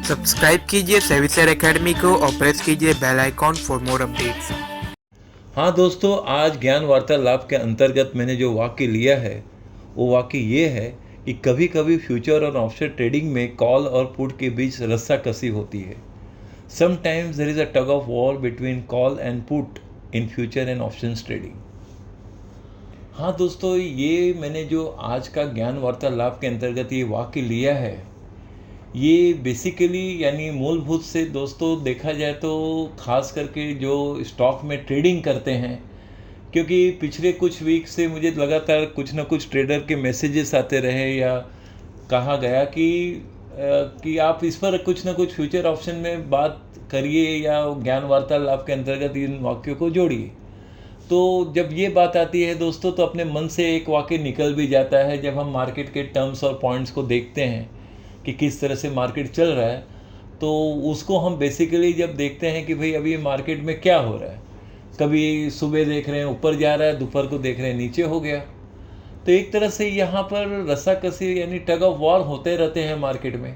Subscribe कीजिए सेविसर academy को और प्रेस कीजिए bell icon for more updates. हाँ दोस्तों, आज ज्ञान वार्तालाप के अंतर्गत मैंने जो वाक्य लिया है वो वाक्य ये है कि कभी कभी फ्यूचर और ऑप्शन ट्रेडिंग में कॉल और पुट के बीच रस्साकसी होती है। Sometimes there is a tug of war between call and put in future and options trading. हाँ दोस्तों, ये मैंने जो आज का ज्ञान वार्तालाप के अंतर्गत ये वाक्य लिया है, ये बेसिकली यानी मूलभूत से दोस्तों देखा जाए तो ख़ास करके जो स्टॉक में ट्रेडिंग करते हैं, क्योंकि पिछले कुछ वीक से मुझे लगातार कुछ ना कुछ ट्रेडर के मैसेजेस आते रहे या कहा गया कि आप इस पर कुछ ना कुछ फ्यूचर ऑप्शन में बात करिए या ज्ञान वार्तालाप के अंतर्गत इन वाक्यों को जोड़िए। तो जब ये बात आती है दोस्तों, तो अपने मन से एक वाक्य निकल भी जाता है जब हम मार्केट के टर्म्स और पॉइंट्स को देखते हैं कि किस तरह से मार्केट चल रहा है। तो उसको हम बेसिकली जब देखते हैं कि भाई अभी मार्केट में क्या हो रहा है, कभी सुबह देख रहे हैं ऊपर जा रहा है, दोपहर को देख रहे हैं नीचे हो गया। तो एक तरह से यहाँ पर रस्साकसी यानी टग ऑफ वॉर होते रहते हैं मार्केट में।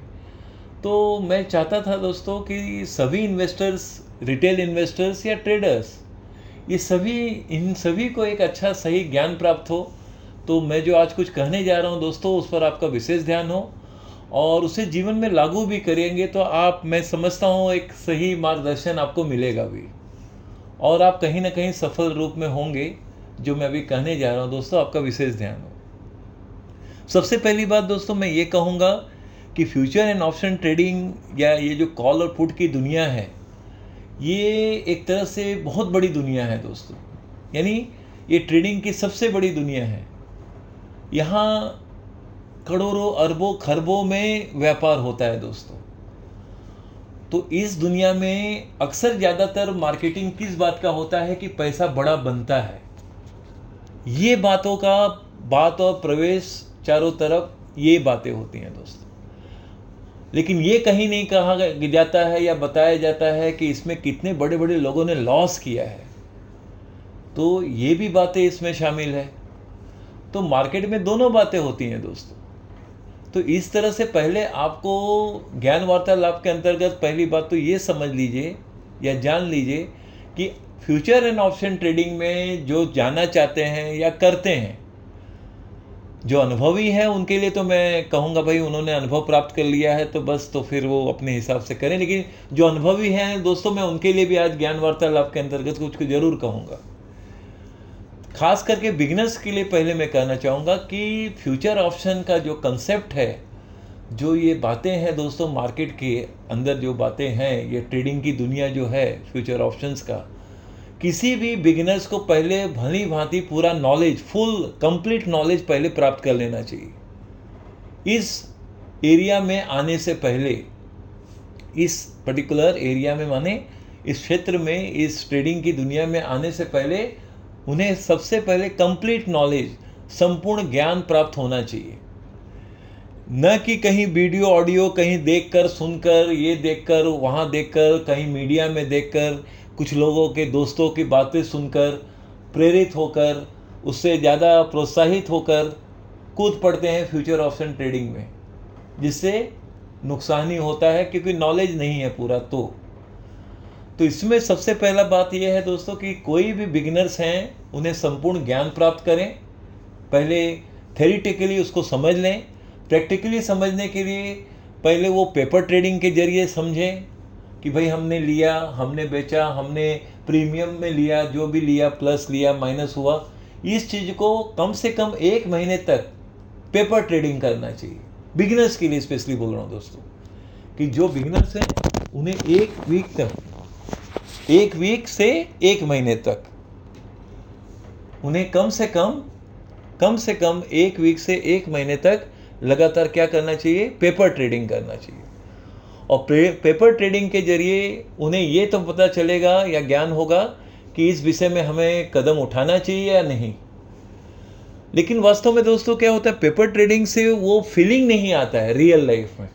तो मैं चाहता था दोस्तों कि सभी इन्वेस्टर्स, रिटेल इन्वेस्टर्स या ट्रेडर्स, ये सभी इन सभी को एक अच्छा सही ज्ञान प्राप्त हो। तो मैं जो आज कुछ कहने जा रहा हूँ दोस्तों, उस पर आपका विशेष ध्यान हो और उसे जीवन में लागू भी करेंगे तो आप, मैं समझता हूँ, एक सही मार्गदर्शन आपको मिलेगा भी और आप कहीं ना कहीं सफल रूप में होंगे। जो मैं अभी कहने जा रहा हूँ दोस्तों, आपका विशेष ध्यान हो। सबसे पहली बात दोस्तों मैं ये कहूँगा कि फ्यूचर एंड ऑप्शन ट्रेडिंग या ये जो कॉल और पुट की दुनिया है, ये एक तरह से बहुत बड़ी दुनिया है दोस्तों। यानी ये ट्रेडिंग की सबसे बड़ी दुनिया है। यहाँ करोड़ों अरबों खरबों में व्यापार होता है दोस्तों। तो इस दुनिया में अक्सर ज़्यादातर मार्केटिंग किस बात का होता है कि पैसा बड़ा बनता है। ये बात और प्रवेश चारों तरफ ये बातें होती हैं दोस्तों। लेकिन ये कहीं नहीं कहा जाता है या बताया जाता है कि इसमें कितने बड़े बड़े लोगों ने लॉस किया है। तो ये भी बातें इसमें शामिल है। तो मार्केट में दोनों बातें होती हैं दोस्तों। तो इस तरह से पहले आपको ज्ञान वार्तालाप के अंतर्गत पहली बात तो ये समझ लीजिए या जान लीजिए कि फ्यूचर एंड ऑप्शन ट्रेडिंग में जो जानना चाहते हैं या करते हैं, जो अनुभवी हैं उनके लिए तो मैं कहूँगा भाई उन्होंने अनुभव प्राप्त कर लिया है तो बस, तो फिर वो अपने हिसाब से करें। लेकिन जो अनुभवी हैं दोस्तों, मैं उनके लिए भी आज ज्ञान वार्तालाप के अंतर्गत कुछ जरूर कहूँगा। खास करके बिगिनर्स के लिए पहले मैं कहना चाहूँगा कि फ्यूचर ऑप्शन का जो कंसेप्ट है, जो ये बातें हैं दोस्तों, मार्केट के अंदर जो बातें हैं, ये ट्रेडिंग की दुनिया जो है फ्यूचर ऑप्शंस का, किसी भी बिगिनर्स को पहले भली भांति पूरा नॉलेज, फुल कंप्लीट नॉलेज पहले प्राप्त कर लेना चाहिए। इस एरिया में आने से पहले, इस पर्टिकुलर एरिया में माने इस क्षेत्र में, इस ट्रेडिंग की दुनिया में आने से पहले उन्हें सबसे पहले कंप्लीट नॉलेज, संपूर्ण ज्ञान प्राप्त होना चाहिए। न कि कहीं वीडियो ऑडियो कहीं देखकर, सुनकर, ये देखकर, वहाँ देखकर, कहीं मीडिया में देखकर, कुछ लोगों के दोस्तों की बातें सुनकर प्रेरित होकर, उससे ज़्यादा प्रोत्साहित होकर कूद पड़ते हैं फ्यूचर ऑप्शन ट्रेडिंग में, जिससे नुकसान ही होता है क्योंकि नॉलेज नहीं है पूरा। तो इसमें सबसे पहला बात यह है दोस्तों कि कोई भी बिगिनर्स हैं उन्हें संपूर्ण ज्ञान प्राप्त करें। पहले थेरिटिकली उसको समझ लें। प्रैक्टिकली समझने के लिए पहले वो पेपर ट्रेडिंग के जरिए समझें कि भाई हमने लिया, हमने बेचा, हमने प्रीमियम में लिया, जो भी लिया, प्लस लिया, माइनस हुआ, इस चीज़ को कम से कम 1 महीने तक पेपर ट्रेडिंग करना चाहिए। बिगिनर्स के लिए स्पेशली बोल रहा हूँ दोस्तों कि जो बिगिनर्स हैं उन्हें 1 वीक से 1 महीने तक उन्हें कम से कम 1 वीक से 1 महीने तक लगातार क्या करना चाहिए? पेपर ट्रेडिंग करना चाहिए। और पेपर ट्रेडिंग के जरिए उन्हें ये तो पता चलेगा या ज्ञान होगा कि इस विषय में हमें कदम उठाना चाहिए या नहीं। लेकिन वास्तव में दोस्तों क्या होता है, पेपर ट्रेडिंग से वो फीलिंग नहीं आता है रियल लाइफ में।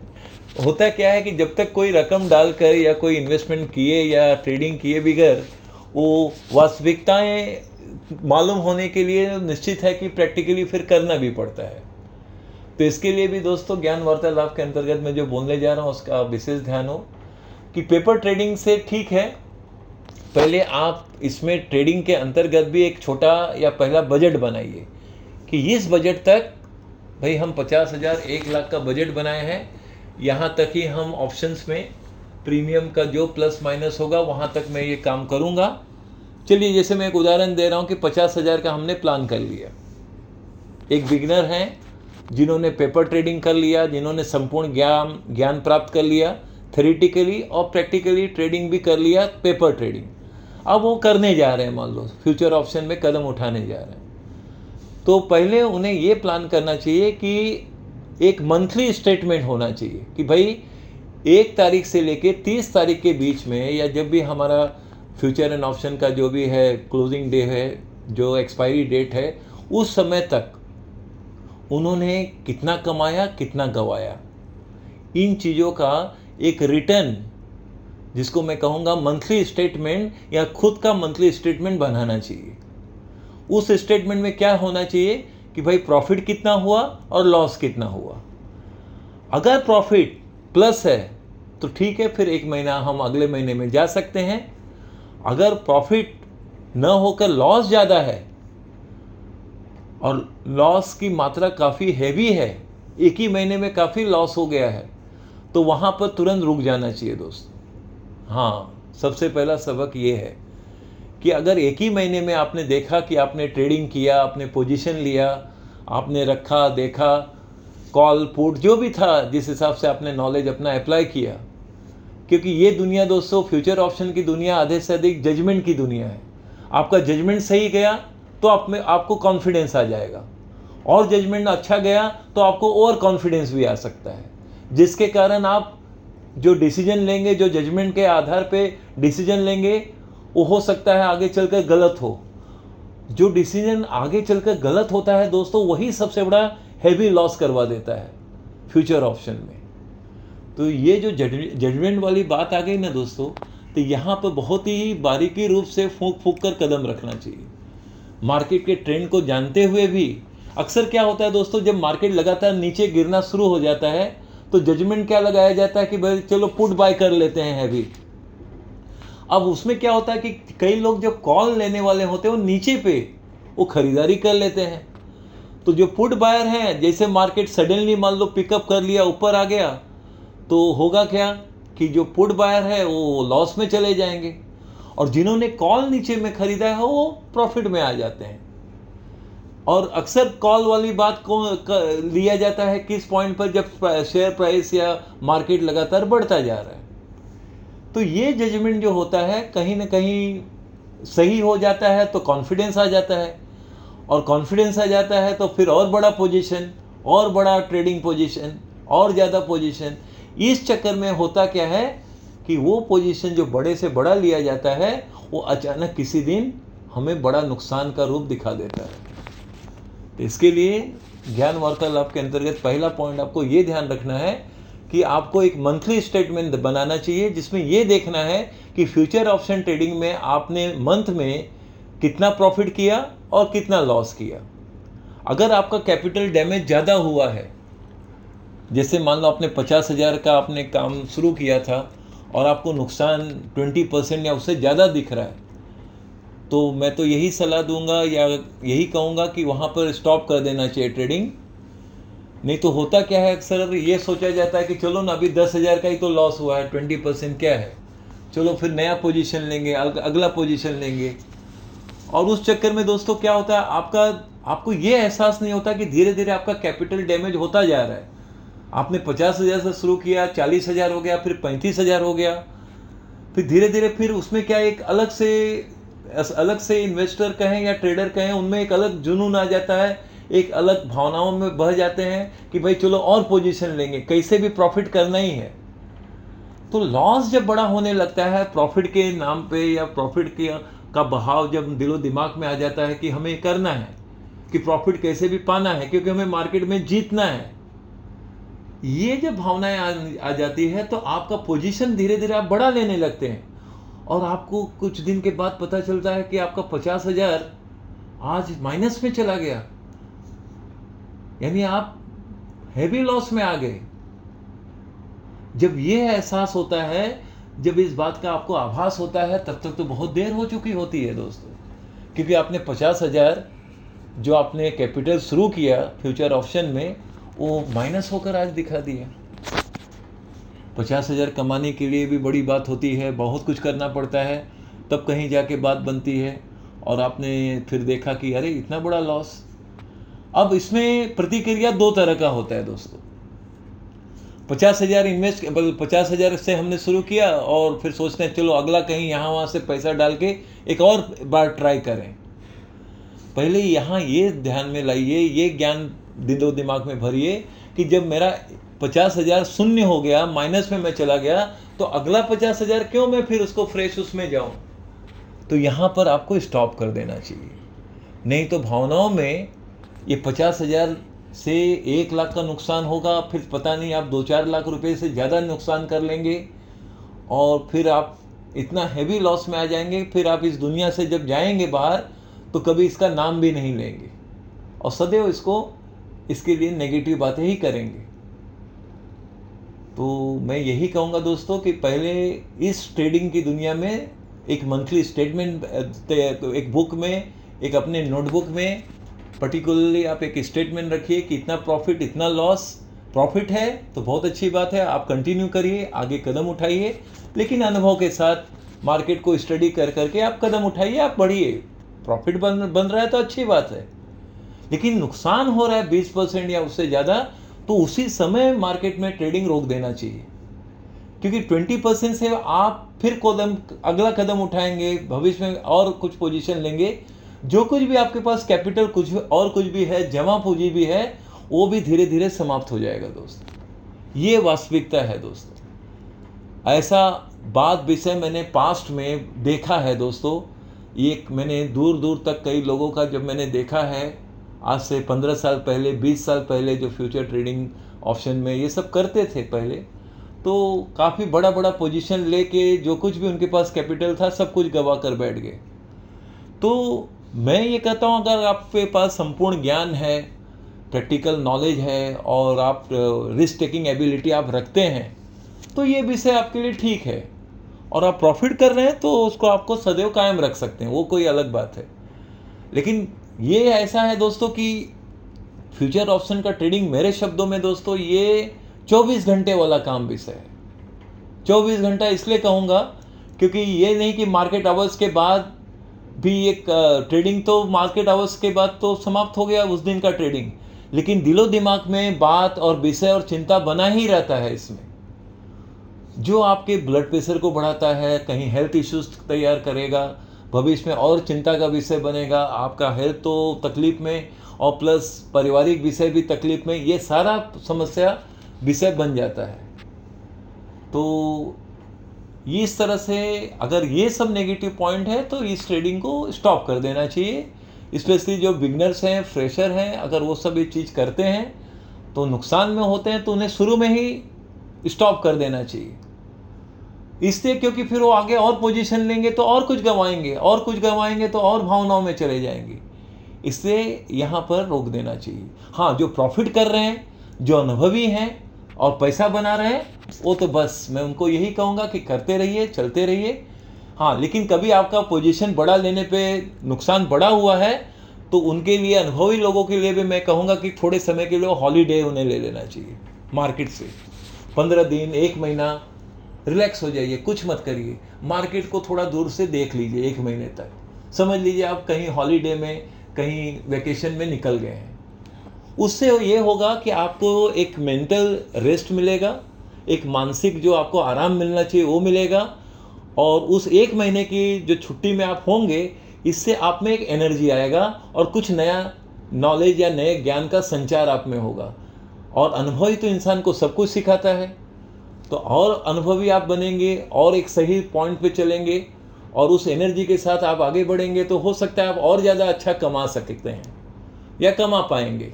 होता क्या है कि जब तक कोई रकम डालकर या कोई इन्वेस्टमेंट किए या ट्रेडिंग किए बगैर वो वास्तविकताएं मालूम होने के लिए निश्चित है कि प्रैक्टिकली फिर करना भी पड़ता है। तो इसके लिए भी दोस्तों ज्ञान वार्तालाप के अंतर्गत मैं जो बोलने जा रहा हूँ उसका विशेष ध्यान हो कि पेपर ट्रेडिंग से ठीक है, पहले आप इसमें ट्रेडिंग के अंतर्गत भी एक छोटा या पहला बजट बनाइए कि इस बजट तक भाई हम 50,000 1,00,000 का बजट बनाए हैं, यहाँ तक ही हम ऑप्शंस में प्रीमियम का जो प्लस माइनस होगा वहाँ तक मैं ये काम करूँगा। चलिए जैसे मैं एक उदाहरण दे रहा हूँ कि 50,000 का हमने प्लान कर लिया। एक बिगिनर हैं जिन्होंने पेपर ट्रेडिंग कर लिया, जिन्होंने संपूर्ण ज्ञान प्राप्त कर लिया, थ्योरेटिकली और प्रैक्टिकली ट्रेडिंग भी कर लिया, पेपर ट्रेडिंग। अब वो करने जा रहे हैं, मान लो फ्यूचर ऑप्शन में कदम उठाने जा रहे हैं, तो पहले उन्हें ये प्लान करना चाहिए कि एक मंथली स्टेटमेंट होना चाहिए कि भाई 1 तारीख से लेके 30 तारीख के बीच में, या जब भी हमारा फ्यूचर एंड ऑप्शन का जो भी है क्लोजिंग डे है, जो एक्सपायरी डेट है, उस समय तक उन्होंने कितना कमाया, कितना गंवाया, इन चीज़ों का एक रिटर्न, जिसको मैं कहूँगा मंथली स्टेटमेंट या खुद का मंथली स्टेटमेंट बनाना चाहिए। उस स्टेटमेंट में क्या होना चाहिए कि भाई प्रॉफिट कितना हुआ और लॉस कितना हुआ। अगर प्रॉफिट प्लस है तो ठीक है, फिर 1 महीना हम अगले महीने में जा सकते हैं। अगर प्रॉफिट न होकर लॉस ज़्यादा है और लॉस की मात्रा काफ़ी हैवी है, एक ही महीने में काफ़ी लॉस हो गया है, तो वहाँ पर तुरंत रुक जाना चाहिए दोस्त। हाँ, सबसे पहला सबक ये है कि अगर एक ही महीने में आपने देखा कि आपने ट्रेडिंग किया, आपने पोजीशन लिया, आपने रखा, देखा, कॉल पुट जो भी था, जिस हिसाब से आपने नॉलेज अपना अप्लाई किया, क्योंकि ये दुनिया दोस्तों, फ्यूचर ऑप्शन की दुनिया आधे से अधिक जजमेंट की दुनिया है। आपका जजमेंट सही गया तो आपको कॉन्फिडेंस आ जाएगा, और जजमेंट अच्छा गया तो आपको और कॉन्फिडेंस भी आ सकता है, जिसके कारण आप जो डिसीजन लेंगे, जो जजमेंट के आधार पे डिसीजन लेंगे, वो हो सकता है आगे चलकर गलत हो। जो डिसीजन आगे चलकर गलत होता है दोस्तों, वही सबसे बड़ा हैवी लॉस करवा देता है फ्यूचर ऑप्शन में। तो ये जो जजमेंट वाली बात आ गई ना दोस्तों, तो यहाँ पर बहुत ही बारीकी रूप से फूंक कर कदम रखना चाहिए। मार्केट के ट्रेंड को जानते हुए भी अक्सर क्या होता है दोस्तों, जब मार्केट लगातार नीचे गिरना शुरू हो जाता है तो जजमेंट क्या लगाया जाता है कि भाई चलो पुट बाय कर लेते हैं हैवी। अब उसमें क्या होता है कि कई लोग जो कॉल लेने वाले होते हैं वो नीचे पे वो खरीदारी कर लेते हैं। तो जो पुट बायर हैं, जैसे मार्केट सडनली मान लो पिकअप कर लिया, ऊपर आ गया, तो होगा क्या कि जो पुट बायर है वो लॉस में चले जाएंगे, और जिन्होंने कॉल नीचे में खरीदा है वो प्रॉफिट में आ जाते हैं। और अक्सर कॉल वाली बात को लिया जाता है किस पॉइंट पर, जब शेयर प्राइस या मार्केट लगातार बढ़ता जा रहा है। तो ये जजमेंट जो होता है कहीं ना कहीं सही हो जाता है तो कॉन्फिडेंस आ जाता है, और कॉन्फिडेंस आ जाता है तो फिर और बड़ा पोजीशन, और बड़ा ट्रेडिंग पोजीशन, और ज़्यादा पोजीशन। इस चक्कर में होता क्या है कि वो पोजीशन जो बड़े से बड़ा लिया जाता है वो अचानक किसी दिन हमें बड़ा नुकसान का रूप दिखा देता है। तो इसके लिए ज्ञान वार्तालाप के अंतर्गत पहला पॉइंट आपको ये ध्यान रखना है कि आपको एक मंथली स्टेटमेंट बनाना चाहिए, जिसमें ये देखना है कि फ्यूचर ऑप्शन ट्रेडिंग में आपने मंथ में कितना प्रॉफिट किया और कितना लॉस किया। अगर आपका कैपिटल डैमेज ज़्यादा हुआ है, जैसे मान लो आपने 50,000 का आपने काम शुरू किया था और आपको नुकसान 20% या उससे ज़्यादा दिख रहा है, तो मैं तो यही सलाह दूंगा या यही कहूँगा कि वहाँ पर स्टॉप कर देना चाहिए ट्रेडिंग। नहीं तो होता क्या है, अक्सर ये सोचा जाता है कि चलो ना अभी 10,000 का ही तो लॉस हुआ है, 20% क्या है, चलो फिर नया पोजीशन लेंगे, अगला पोजीशन लेंगे। और उस चक्कर में दोस्तों क्या होता है, आपको ये एहसास नहीं होता कि धीरे धीरे आपका कैपिटल डैमेज होता जा रहा है। आपने 50,000 से शुरू किया, 40,000 हो गया, फिर 35,000 हो गया, फिर धीरे धीरे फिर उसमें क्या एक अलग से इन्वेस्टर कहें या ट्रेडर कहें, उनमें एक अलग जुनून आ जाता है, एक अलग भावनाओं में बह जाते हैं कि भाई चलो और पोजीशन लेंगे, कैसे भी प्रॉफिट करना ही है। तो लॉस जब बड़ा होने लगता है प्रॉफिट के नाम पे, या प्रॉफिट का बहाव जब दिलो दिमाग में आ जाता है कि हमें करना है, कि प्रॉफिट कैसे भी पाना है, क्योंकि हमें मार्केट में जीतना है, ये जब भावनाएं आ जाती है तो आपका पोजीशन धीरे धीरे आप बड़ा लेने लगते हैं, और आपको कुछ दिन के बाद पता चलता है कि आपका 50,000 आज माइनस में चला गया। यानी आप हैवी लॉस में आ गए। जब ये एहसास होता है, जब इस बात का आपको आभास होता है, तब तक तो बहुत देर हो चुकी होती है दोस्तों, क्योंकि आपने 50,000 जो आपने कैपिटल शुरू किया फ्यूचर ऑप्शन में, वो माइनस होकर आज दिखा दिया। 50,000 कमाने के लिए भी बड़ी बात होती है, बहुत कुछ करना पड़ता है, तब कहीं जाके बात बनती है, और आपने फिर देखा कि अरे इतना बड़ा लॉस। अब इसमें प्रतिक्रिया दो तरह का होता है दोस्तों। 50,000 इन्वेस्ट 50,000 से हमने शुरू किया और फिर सोचते हैं चलो अगला कहीं यहाँ वहाँ से पैसा डाल के एक और बार ट्राई करें। पहले यहाँ ये ध्यान में लाइए, ये ज्ञान दिलो दिमाग में भरिए कि जब मेरा 50,000 शून्य हो गया, माइनस में मैं चला गया, तो अगला 50,000 क्यों मैं फिर उसको फ्रेश उसमें जाऊं। तो यहाँ पर आपको स्टॉप कर देना चाहिए, नहीं तो भावनाओं में ये 50,000 से 1 लाख का नुकसान होगा, फिर पता नहीं आप 2-4 लाख रुपए से ज़्यादा नुकसान कर लेंगे और फिर आप इतना हैवी लॉस में आ जाएंगे। फिर आप इस दुनिया से जब जाएंगे बाहर तो कभी इसका नाम भी नहीं लेंगे और सदैव इसके लिए नेगेटिव बातें ही करेंगे। तो मैं यही कहूँगा दोस्तों कि पहले इस ट्रेडिंग की दुनिया में एक मंथली स्टेटमेंट, एक बुक में, एक अपने नोटबुक में पर्टिकुलरली आप एक स्टेटमेंट रखिए कि इतना प्रॉफिट, इतना लॉस। प्रॉफिट है तो बहुत अच्छी बात है, आप कंटिन्यू करिए, आगे कदम उठाइए, लेकिन अनुभव के साथ मार्केट को स्टडी कर करके आप कदम उठाइए, आप बढ़िए। प्रॉफिट बन रहा है तो अच्छी बात है, लेकिन नुकसान हो रहा है 20% या उससे ज़्यादा, तो उसी समय मार्केट में ट्रेडिंग रोक देना चाहिए, क्योंकि 20% से आप फिर अगला कदम उठाएंगे, भविष्य में और कुछ पोजीशन लेंगे। जो कुछ भी आपके पास कैपिटल कुछ भी है, जमा पूंजी भी है, वो भी धीरे धीरे समाप्त हो जाएगा दोस्तों। ये वास्तविकता है दोस्तों। ऐसा बात विषय मैंने पास्ट में देखा है दोस्तों। ये मैंने दूर दूर तक कई लोगों का जब मैंने देखा है, आज से 15 साल पहले, 20 साल पहले, जो फ्यूचर ट्रेडिंग ऑप्शन में ये सब करते थे पहले, तो काफ़ी बड़ा बड़ा पोजीशन लेके जो कुछ भी उनके पास कैपिटल था सब कुछ गवा कर बैठ गए। तो मैं ये कहता हूँ, अगर आपके पास संपूर्ण ज्ञान है, प्रैक्टिकल नॉलेज है और आप रिस्क टेकिंग एबिलिटी आप रखते हैं, तो ये विषय आपके लिए ठीक है और आप प्रॉफिट कर रहे हैं तो उसको आपको सदैव कायम रख सकते हैं, वो कोई अलग बात है। लेकिन ये ऐसा है दोस्तों कि फ्यूचर ऑप्शन का ट्रेडिंग मेरे शब्दों में दोस्तों ये 24 घंटे वाला काम विषय है। 24 घंटा इसलिए कहूँगा क्योंकि ये नहीं कि मार्केट आवर्स के बाद भी एक ट्रेडिंग, तो मार्केट आवर्स के बाद तो समाप्त हो गया उस दिन का ट्रेडिंग, लेकिन दिलो दिमाग में बात और विषय और चिंता बना ही रहता है इसमें, जो आपके ब्लड प्रेशर को बढ़ाता है, कहीं हेल्थ इश्यूज तैयार करेगा, भविष्य में और चिंता का विषय बनेगा। आपका हेल्थ तो तकलीफ में और प्लस पारिवारिक विषय भी तकलीफ में, ये सारा समस्या विषय बन जाता है। तो इस तरह से अगर ये सब नेगेटिव पॉइंट है तो इस ट्रेडिंग को स्टॉप कर देना चाहिए। स्पेशली जो बिगनर्स हैं, फ्रेशर हैं, अगर वो सब ये चीज़ करते हैं तो नुकसान में होते हैं, तो उन्हें शुरू में ही स्टॉप कर देना चाहिए। इसलिए क्योंकि फिर वो आगे और पोजीशन लेंगे तो और कुछ गंवाएंगे, और कुछ गंवाएंगे तो और भावनाओं में चले जाएंगे। इसलिए यहाँ पर रोक देना चाहिए। हाँ, जो प्रॉफिट कर रहे हैं, जो अनुभवी हैं और पैसा बना रहे हैं, वो तो बस मैं उनको यही कहूँगा कि करते रहिए, चलते रहिए। हाँ, लेकिन कभी आपका पोजीशन बड़ा लेने पे नुकसान बड़ा हुआ है तो उनके लिए, अनुभवी लोगों के लिए भी मैं कहूँगा कि थोड़े समय के लिए हॉलीडे उन्हें ले लेना चाहिए मार्केट से। 15 दिन, 1 महीना रिलैक्स हो जाइए, कुछ मत करिए, मार्केट को थोड़ा दूर से देख लीजिए। 1 महीने तक समझ लीजिए आप कहीं हॉलीडे में, कहीं वेकेशन में निकल गए हैं। उससे ये होगा कि आपको एक मेंटल रेस्ट मिलेगा, एक मानसिक जो आपको आराम मिलना चाहिए वो मिलेगा, और उस 1 महीने की जो छुट्टी में आप होंगे, इससे आप में एक एनर्जी आएगा और कुछ नया नॉलेज या नए ज्ञान का संचार आप में होगा। और अनुभवी तो इंसान को सब कुछ सिखाता है, तो और अनुभवी आप बनेंगे और एक सही पॉइंट पे चलेंगे और उस एनर्जी के साथ आप आगे बढ़ेंगे, तो हो सकता है आप और ज़्यादा अच्छा कमा सकते हैं या कमा पाएंगे।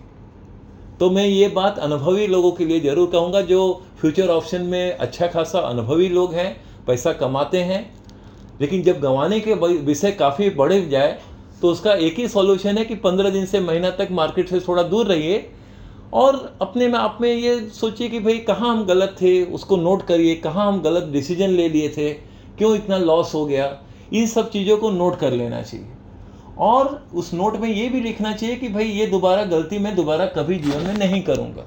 तो मैं ये बात अनुभवी लोगों के लिए ज़रूर कहूँगा, जो फ्यूचर ऑप्शन में अच्छा खासा अनुभवी लोग हैं, पैसा कमाते हैं, लेकिन जब गंवाने के विषय काफ़ी बढ़ जाए तो उसका एक ही सॉल्यूशन है कि 15 दिन से महीना तक मार्केट से थोड़ा दूर रहिए और अपने में आप में ये सोचिए कि भाई कहाँ हम गलत थे, उसको नोट करिए, कहाँ हम गलत डिसीजन ले लिए थे, क्यों इतना लॉस हो गया, इन सब चीज़ों को नोट कर लेना चाहिए। और उस नोट में ये भी लिखना चाहिए कि भाई ये दोबारा गलती मैं दोबारा कभी जीवन में नहीं करूँगा।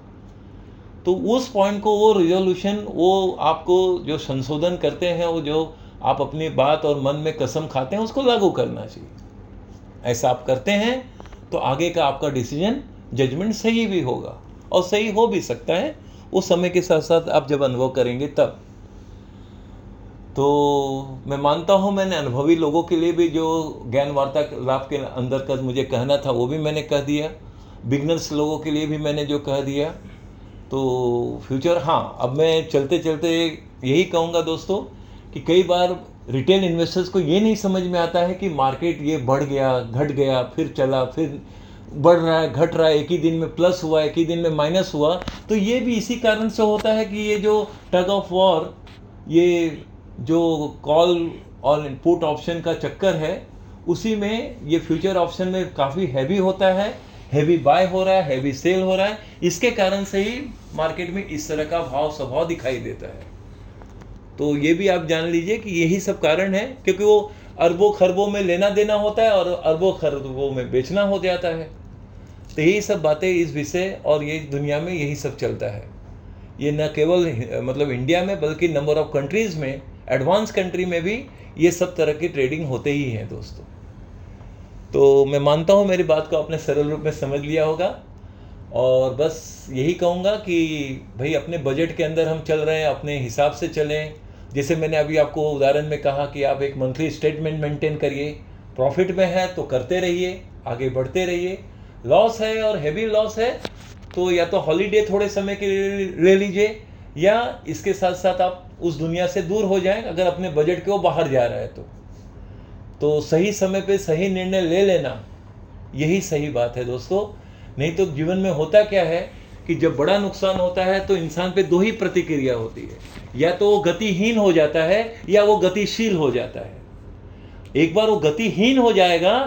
तो उस पॉइंट को, वो रिजोल्यूशन, वो आपको जो संशोधन करते हैं, वो जो आप अपनी बात और मन में कसम खाते हैं, उसको लागू करना चाहिए। ऐसा आप करते हैं तो आगे का आपका डिसीजन, जजमेंट सही भी होगा और सही हो भी सकता है, उस समय के साथ साथ आप जब अनुभव करेंगे तब। तो मैं मानता हूँ मैंने अनुभवी लोगों के लिए भी जो ज्ञान वार्तालाप के अंदर का मुझे कहना था वो भी मैंने कह दिया, बिगनर्स लोगों के लिए भी मैंने जो कह दिया। तो फ्यूचर, हाँ, अब मैं चलते चलते यही कहूँगा दोस्तों कि कई बार रिटेल इन्वेस्टर्स को ये नहीं समझ में आता है कि मार्केट ये बढ़ गया, घट गया, फिर चला, फिर बढ़ रहा है, घट रहा है, एक ही दिन में प्लस हुआ, एक ही दिन में माइनस हुआ। तो ये भी इसी कारण से होता है कि ये जो टग ऑफ वॉर, ये जो कॉल और पुट ऑप्शन का चक्कर है, उसी में ये फ्यूचर ऑप्शन में काफ़ी हैवी होता है, हैवी बाय हो रहा है, हैवी सेल हो रहा है। इसके कारण से ही मार्केट में इस तरह का भाव स्वभाव दिखाई देता है। तो ये भी आप जान लीजिए कि यही सब कारण है, क्योंकि वो अरबों खरबों में लेना देना होता है और अरबों खरबों में बेचना हो जाता है। तो यही सब बातें इस विषय और ये दुनिया में यही सब चलता है। ये न केवल मतलब इंडिया में, बल्कि नंबर ऑफ कंट्रीज़ में, एडवांस कंट्री में भी ये सब तरह की ट्रेडिंग होते ही हैं दोस्तों। तो मैं मानता हूँ मेरी बात को आपने सरल रूप में समझ लिया होगा, और बस यही कहूँगा कि भाई अपने बजट के अंदर हम चल रहे हैं, अपने हिसाब से चलें। जैसे मैंने अभी आपको उदाहरण में कहा कि आप एक मंथली स्टेटमेंट मेंटेन करिए, प्रॉफिट में है तो करते रहिए, आगे बढ़ते रहिए। लॉस है और हैवी लॉस है तो या तो हॉलीडे थोड़े समय के लिए ले लीजिए, या इसके साथ साथ आप उस दुनिया से दूर हो जाएं अगर अपने बजट के वो बाहर जा रहा है तो सही समय पे सही निर्णय ले लेना, यही सही बात है दोस्तों। नहीं तो जीवन में होता क्या है कि जब बड़ा नुकसान होता है तो इंसान पे दो ही प्रतिक्रिया होती है, या तो वो गतिहीन हो जाता है या वो गतिशील हो जाता है। एक बार वो गतिहीन हो जाएगा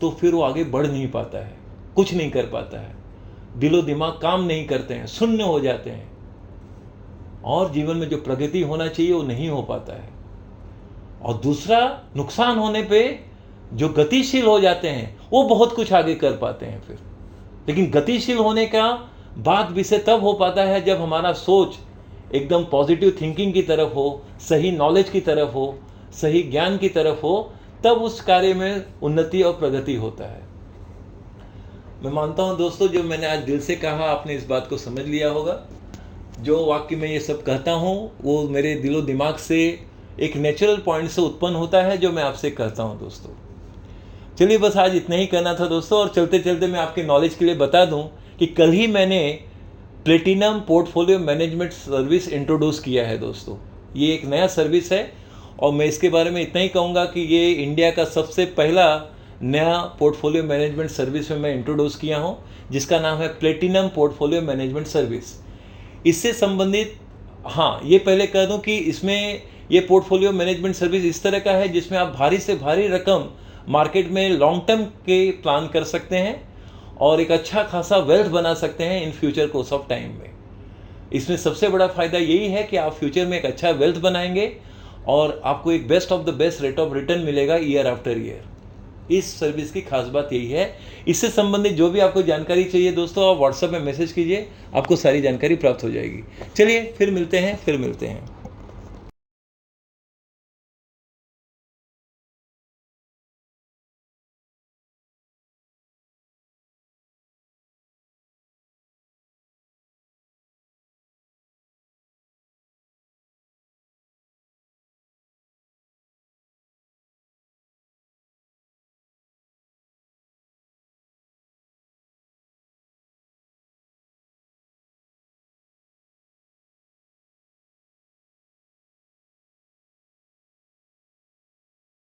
तो फिर वो आगे बढ़ नहीं पाता है, कुछ नहीं कर पाता है, दिलो दिमाग काम नहीं करते हैं, शून्य हो जाते हैं, और जीवन में जो प्रगति होना चाहिए वो नहीं हो पाता है। और दूसरा, नुकसान होने पे जो गतिशील हो जाते हैं वो बहुत कुछ आगे कर पाते हैं फिर। लेकिन गतिशील होने का बात विषय तब हो पाता है जब हमारा सोच एकदम पॉजिटिव थिंकिंग की तरफ हो, सही नॉलेज की तरफ हो, सही ज्ञान की तरफ हो, तब उस कार्य में उन्नति और प्रगति होता है। मैं मानता हूं दोस्तों, जो मैंने आज दिल से कहा आपने इस बात को समझ लिया होगा। जो वाक्य मैं ये सब कहता हूँ वो मेरे दिलो दिमाग से एक नेचुरल पॉइंट से उत्पन्न होता है, जो मैं आपसे कहता हूँ दोस्तों। चलिए बस आज इतना ही कहना था दोस्तों। और चलते चलते मैं आपके नॉलेज के लिए बता दूं कि कल ही मैंने platinum portfolio management service introduce किया है दोस्तों। ये एक नया सर्विस है और मैं इसके बारे में इतना ही कहूँगा कि ये इंडिया का सबसे पहला नया पोर्टफोलियो मैनेजमेंट सर्विस में मैं इंट्रोड्यूस किया हूँ, जिसका नाम है प्लेटिनम पोर्टफोलियो मैनेजमेंट सर्विस। इससे संबंधित, हाँ, ये पहले कह दूं कि इसमें ये पोर्टफोलियो मैनेजमेंट सर्विस इस तरह का है जिसमें आप भारी से भारी रकम मार्केट में लॉन्ग टर्म के प्लान कर सकते हैं और एक अच्छा खासा वेल्थ बना सकते हैं in future course of time में। इसमें सबसे बड़ा फ़ायदा यही है कि आप फ्यूचर में एक अच्छा वेल्थ बनाएंगे और आपको एक best of the best rate of return मिलेगा ईयर आफ्टर ईयर। इस सर्विस की खास बात यही है। इससे संबंधित जो भी आपको जानकारी चाहिए दोस्तों, आप व्हाट्सएप में मैसेज कीजिए, आपको सारी जानकारी प्राप्त हो जाएगी। चलिए फिर मिलते हैं।